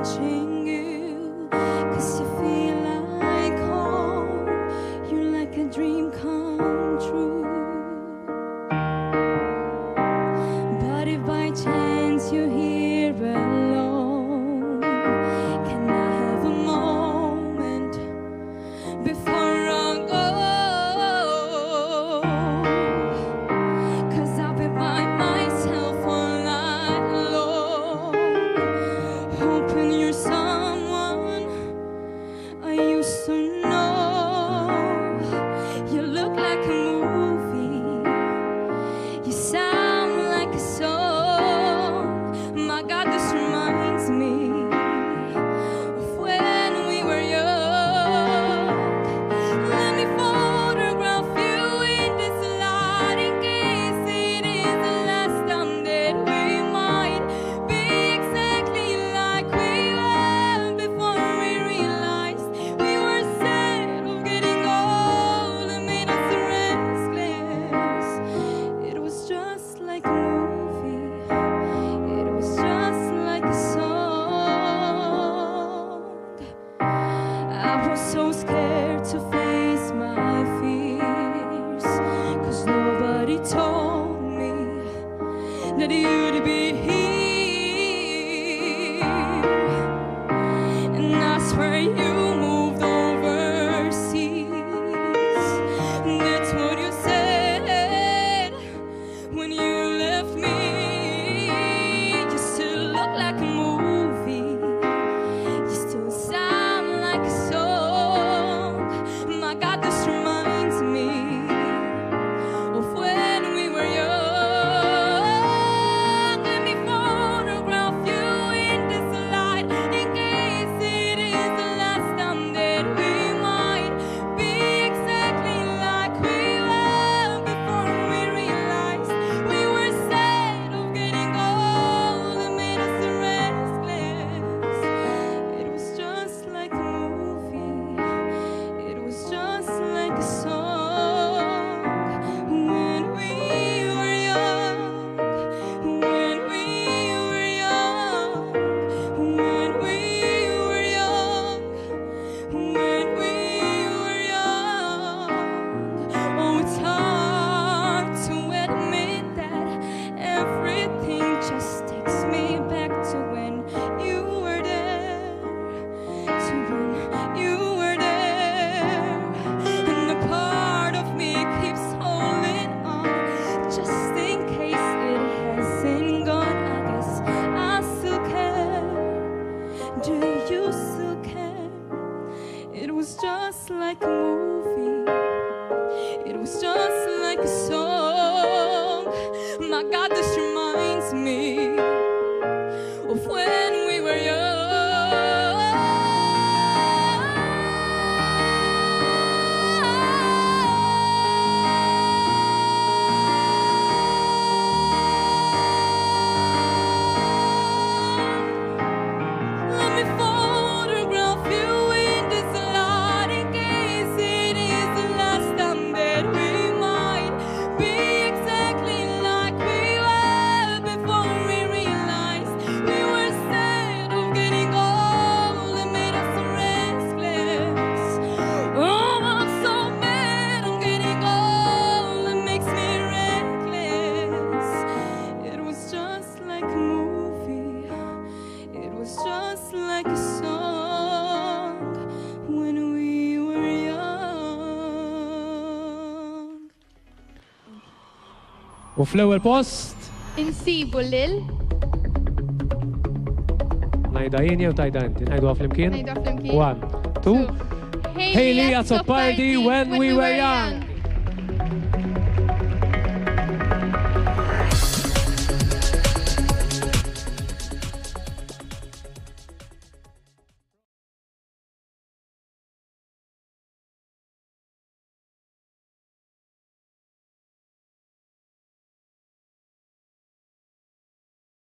watching you, 'cause you feel like home. You're like a dream come true. But if by chance you're here alone, can I have a moment before I go? 'Cause I've been by myself all night long, hoping you're someone I used to know. You look like a movie, you sound like a song. My God, this reminds me of when we were young. Let me photograph you in this light, in case it is the last time that we might be exactly like we were before we realized we were scared of getting old and made us restless. It was just like a movie, it was just like a song. I was so scared to face my fears, 'cause nobody told me that you'd be here. And I swear you moved overseas. That's what you said when you left me. You still look like a movie, you still sound like a song. My God, this reminds me of when we were young. Let me photograph you in this light, in case it is the last time that we might be exactly like we were before we realized we were scared of getting old and made us restless. It was just like a movie, it was just like a song. When we were young, when we were young, when we were young, when we were young. Oh, it's hard to admit that everything just takes me back to when you were there, to when you were there. And a part of me keeps holding on, just in case it hasn't gone. I guess I still care. Do you still care? It was just like a movie, it was just like a song. My God, this reminds me of when we were young. Let me photograph you in this light, in case it is the last time that we might be exactly like we were before we realized we were scared of getting old and made us restless. Oh, I'm so mad I'm getting old, it makes me reckless. It was just like a movie, it was just like a song when we were young. U fl-ewwel post, Insibu lil ngħidha jien jew tajda inti, ngħiduha flimkien. ngħidu flimkien. 1, 2. Hayley Azzopardi, When We Were Young.